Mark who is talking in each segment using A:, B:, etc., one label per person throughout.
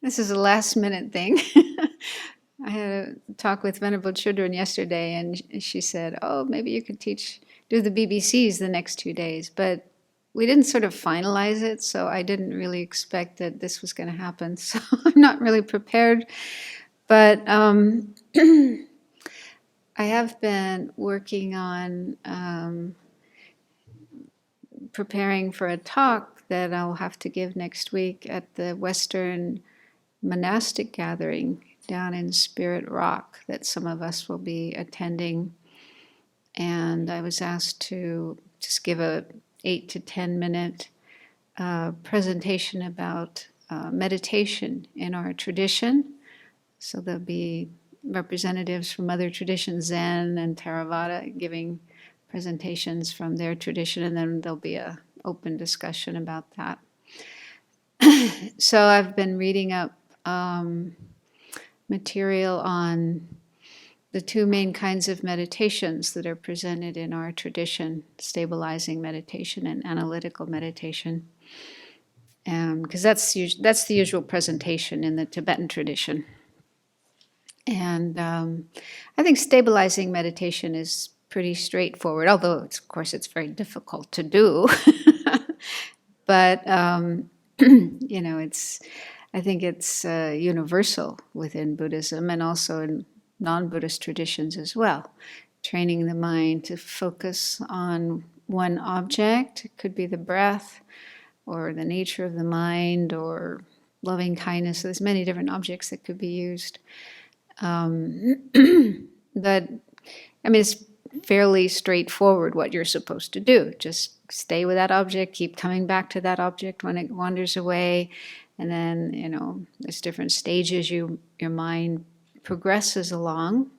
A: This is a last minute thing. I had a talk with Venerable children yesterday, and she said, "Oh, maybe you could do the BBCs the next 2 days." But we didn't sort of finalize it, so I didn't really expect that this was going to happen. So I'm not really prepared. But I have been working on preparing for a talk that I'll have to give next week at the Western monastic gathering down in Spirit Rock that some of us will be attending. And I was asked to just give a 8 to 10 minute presentation about meditation in our tradition. So there'll be representatives from other traditions, Zen and Theravada, giving presentations from their tradition, and then there'll be an open discussion about that. So I've been reading up material on the two main kinds of meditations that are presented in our tradition, stabilizing meditation and analytical meditation. Because that's the usual presentation in the Tibetan tradition. And I think stabilizing meditation is pretty straightforward, although of course it's very difficult to do. But I think it's universal within Buddhism and also in non-Buddhist traditions as well. Training the mind to focus on one object. It could be the breath or the nature of the mind or loving kindness. So there's many different objects that could be used. But it's fairly straightforward what you're supposed to do. Just stay with that object, keep coming back to that object when it wanders away. And then, there's different stages your mind progresses along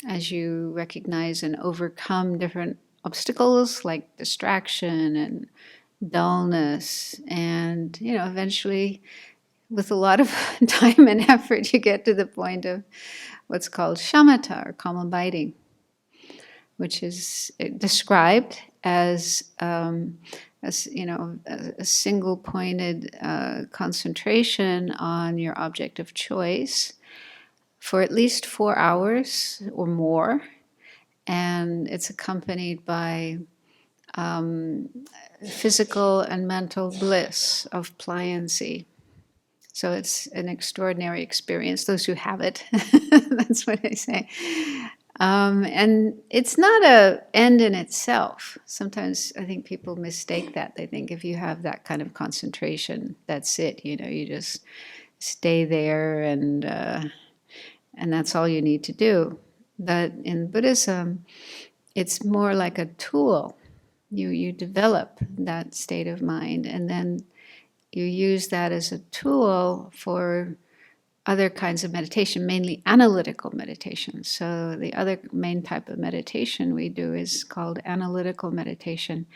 A: as you recognize and overcome different obstacles like distraction and dullness. And, eventually, with a lot of time and effort, you get to the point of what's called shamatha, or calm abiding, which is described as a single-pointed concentration on your object of choice for at least 4 hours or more, and it's accompanied by physical and mental bliss of pliancy. So it's an extraordinary experience. Those who have it, that's what I say. And it's not an end in itself. Sometimes I think people mistake that. They think if you have that kind of concentration, that's it. You just stay there, and that's all you need to do. But in Buddhism, it's more like a tool. You develop that state of mind, and then you use that as a tool for other kinds of meditation, mainly analytical meditation. So the other main type of meditation we do is called analytical meditation.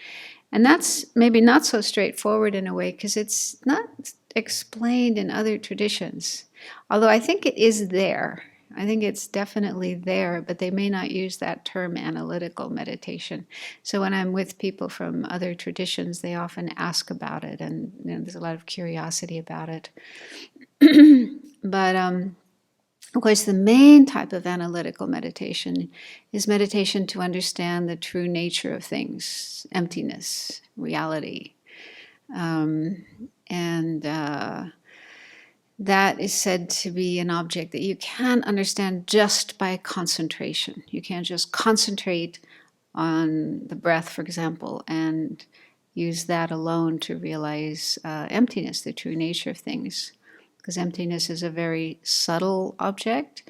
A: And that's maybe not so straightforward in a way because it's not explained in other traditions. Although I think it is there. I think it's definitely there, but they may not use that term analytical meditation. So when I'm with people from other traditions, they often ask about it, and there's a lot of curiosity about it. But of course, the main type of analytical meditation is meditation to understand the true nature of things, emptiness, reality. That is said to be an object that you can't understand just by concentration. You can't just concentrate on the breath, for example, and use that alone to realize emptiness, the true nature of things. Because emptiness is a very subtle object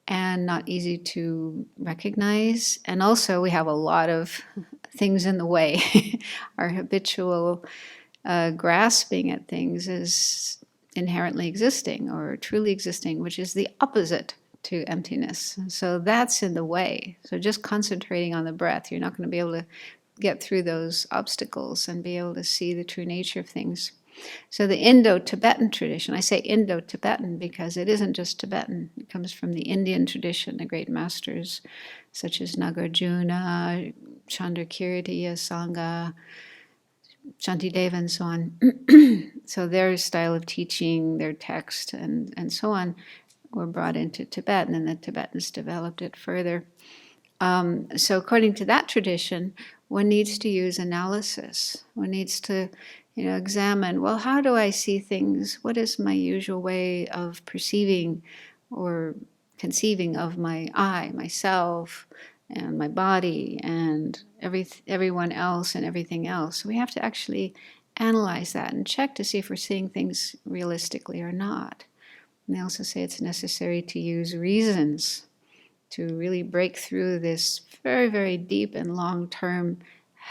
A: and not easy to recognize. And also we have a lot of things in the way. Our habitual grasping at things is inherently existing or truly existing, which is the opposite to emptiness. So that's in the way. So just concentrating on the breath, you're not going to be able to get through those obstacles and be able to see the true nature of things. So the Indo-Tibetan tradition, I say Indo-Tibetan because it isn't just Tibetan. It comes from the Indian tradition, the great masters such as Nagarjuna, Chandrakirti, Sangye, Shantideva and so on. So their style of teaching, their text, and so on, were brought into Tibet, and then the Tibetans developed it further. So according to that tradition, one needs to use analysis. One needs to, examine, well, how do I see things? What is my usual way of perceiving or conceiving of my I, myself, and my body, and everyone else and everything else? So we have to actually analyze that and check to see if we're seeing things realistically or not. And they also say it's necessary to use reasons to really break through this very, very deep and long-term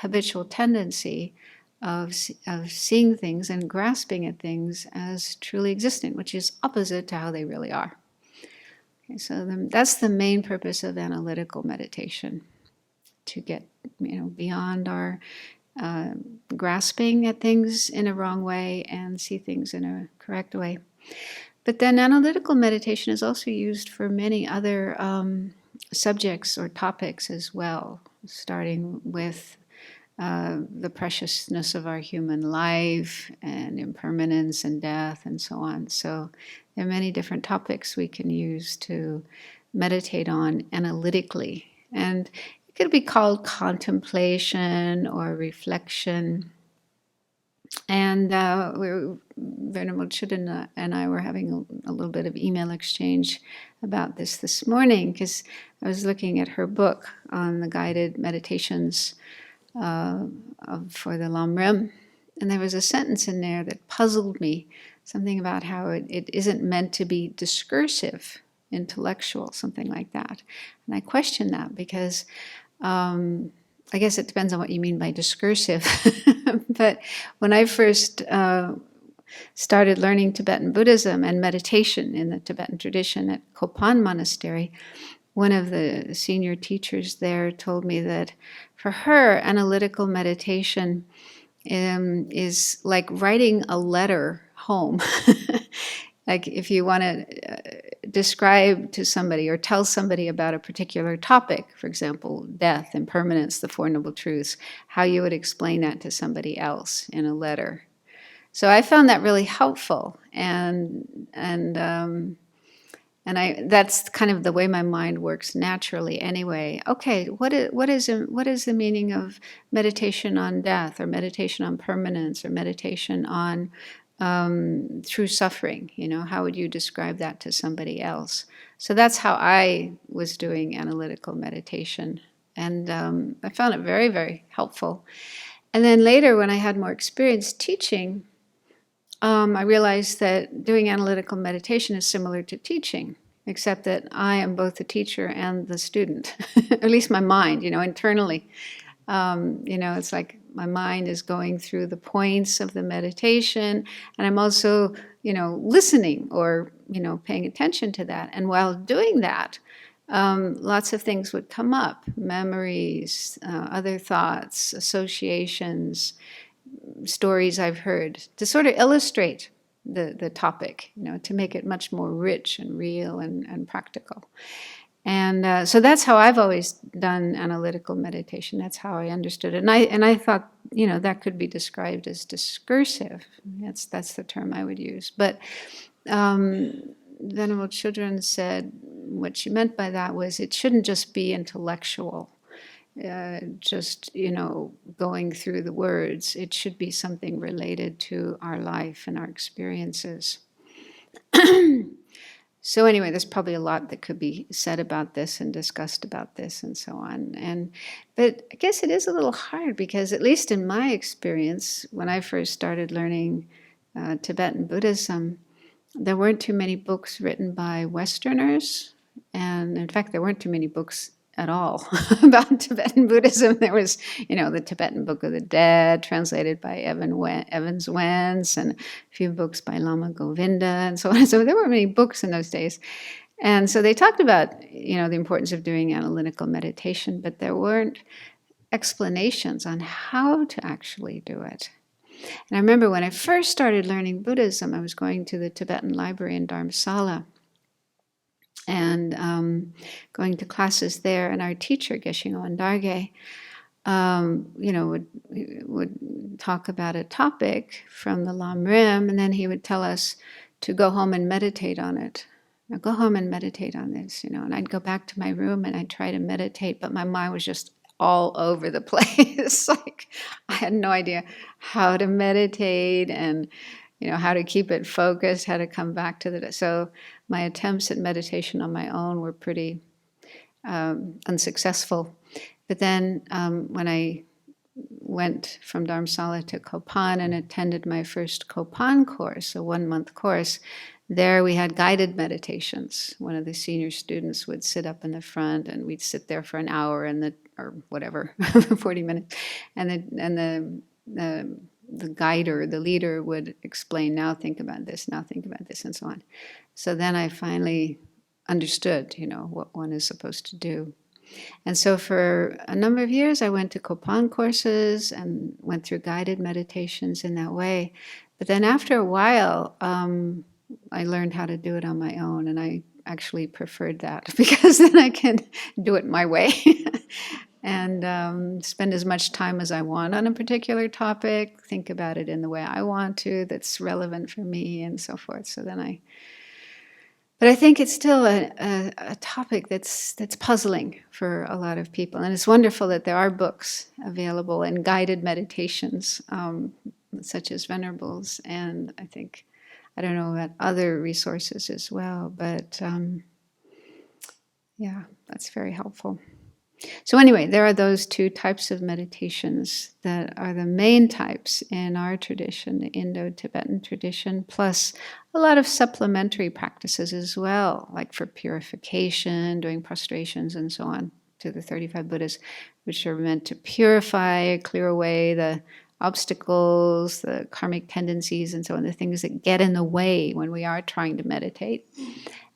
A: habitual tendency of seeing things and grasping at things as truly existent, which is opposite to how they really are. Okay, so that's the main purpose of analytical meditation, to get beyond our grasping at things in a wrong way and see things in a correct way. But then analytical meditation is also used for many other subjects or topics as well, starting with the preciousness of our human life and impermanence and death and so on. So there are many different topics we can use to meditate on analytically. And it could be called contemplation or reflection. And Venerable Chudana and I were having a little bit of email exchange about this morning, because I was looking at her book on the guided meditations for the Lamrim, and there was a sentence in there that puzzled me, something about how it isn't meant to be discursive, intellectual, something like that. And I questioned that because I guess it depends on what you mean by discursive. But when I first started learning Tibetan Buddhism and meditation in the Tibetan tradition at Kopan Monastery, one of the senior teachers there told me that for her, analytical meditation is like writing a letter home. Like if you want to describe to somebody or tell somebody about a particular topic, for example, death, impermanence, the Four Noble Truths, how you would explain that to somebody else in a letter. So I found that really helpful, and that's kind of the way my mind works naturally anyway. Okay, what is the meaning of meditation on death, or meditation on permanence, or meditation on through suffering? How would you describe that to somebody else? So that's how I was doing analytical meditation, and I found it very, very helpful. And then later, when I had more experience teaching, I realized that doing analytical meditation is similar to teaching, except that I am both the teacher and the student, at least my mind, internally. It's like my mind is going through the points of the meditation, and I'm also, listening or, paying attention to that. And while doing that, lots of things would come up, memories, other thoughts, associations, stories I've heard, to sort of illustrate the topic, to make it much more rich and real and practical. And so that's how I've always done analytical meditation. That's how I understood it. And I thought, that could be described as discursive. That's the term I would use. But Venerable Children said what she meant by that was it shouldn't just be intellectual, just, going through the words. It should be something related to our life and our experiences. So anyway, there's probably a lot that could be said about this and discussed about this and so on. But I guess it is a little hard because, at least in my experience, when I first started learning Tibetan Buddhism, there weren't too many books written by Westerners. And in fact, there weren't too many books at all about Tibetan Buddhism. There was, the Tibetan Book of the Dead, translated by Evans Wentz, and a few books by Lama Govinda, and so on. So there weren't many books in those days. And so they talked about, the importance of doing analytical meditation, but there weren't explanations on how to actually do it. And I remember when I first started learning Buddhism, I was going to the Tibetan library in Dharamsala, and going to classes there, and our teacher, Geshe Ngawang Dargye, would talk about a topic from the Lam Rim, and then he would tell us to go home and meditate on it. Now go home and meditate on this, and I'd go back to my room and I'd try to meditate, but my mind was just all over the place. Like I had no idea how to meditate and, how to keep it focused, how to come back to the. So my attempts at meditation on my own were pretty unsuccessful. But then when I went from Dharamsala to Kopan and attended my first Kopan course, a 1-month course, there we had guided meditations. One of the senior students would sit up in the front, and we'd sit there for an hour or whatever, 40 minutes, and the guider, the leader, would explain, now think about this, and so on. So then I finally understood, what one is supposed to do. And so for a number of years, I went to Kopan courses and went through guided meditations in that way. But then after a while, I learned how to do it on my own, and I actually preferred that because then I can do it my way and spend as much time as I want on a particular topic, think about it in the way I want to, that's relevant for me, and so forth. But I think it's still a topic that's puzzling for a lot of people. And it's wonderful that there are books available and guided meditations, such as Venerable's. And I don't know about other resources as well, but yeah, that's very helpful. So anyway, there are those two types of meditations that are the main types in our tradition, the Indo-Tibetan tradition, plus a lot of supplementary practices as well, like for purification, doing prostrations and so on, to the 35 Buddhas, which are meant to purify, clear away the obstacles, the karmic tendencies, and so on, the things that get in the way when we are trying to meditate.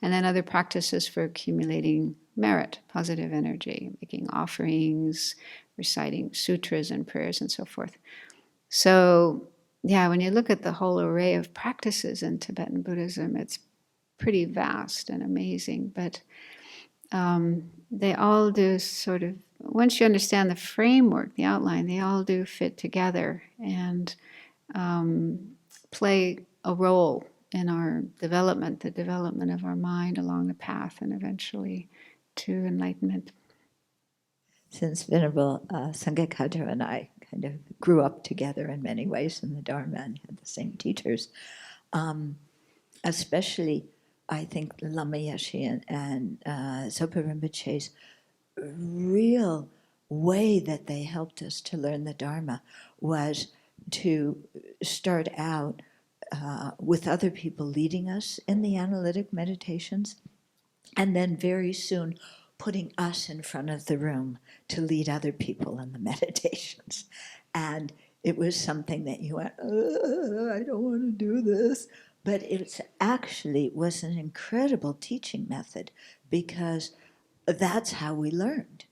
A: And then other practices for accumulating merit, positive energy, making offerings, reciting sutras and prayers and so forth. So, yeah, when you look at the whole array of practices in Tibetan Buddhism, it's pretty vast and amazing. But they all do sort of, once you understand the framework, the outline, they all do fit together and play a role in our development, the development of our mind along the path and eventually to enlightenment.
B: Since Venerable Sangye Khadro and I kind of grew up together in many ways in the Dharma and had the same teachers, especially I think Lama Yeshe and Sopa Rinpoche's real way that they helped us to learn the Dharma was to start out with other people leading us in the analytic meditations, and then very soon putting us in front of the room to lead other people in the meditations. And it was something that you went, I don't want to do this. But it actually was an incredible teaching method because that's how we learned.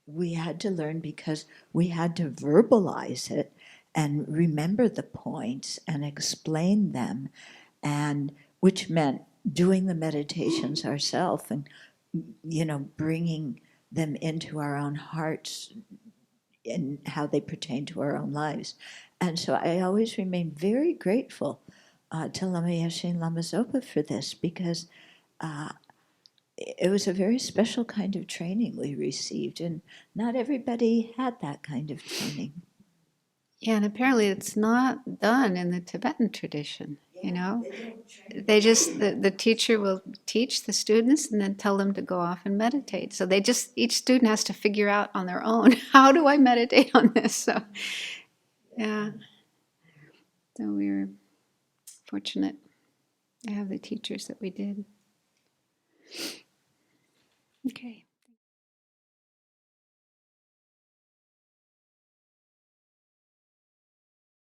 B: We had to learn because we had to verbalize it and remember the points and explain them, and which meant doing the meditations ourselves and bringing them into our own hearts and how they pertain to our own lives. And so I always remain very grateful to Lama Yeshe and Lama Zopa for this, because it was a very special kind of training we received, and not everybody had that kind of training.
A: Yeah, and apparently it's not done in the Tibetan tradition, They just, the teacher will teach the students and then tell them to go off and meditate. So each student has to figure out on their own, how do I meditate on this? So, yeah. So we were fortunate to have the teachers that we did. Okay.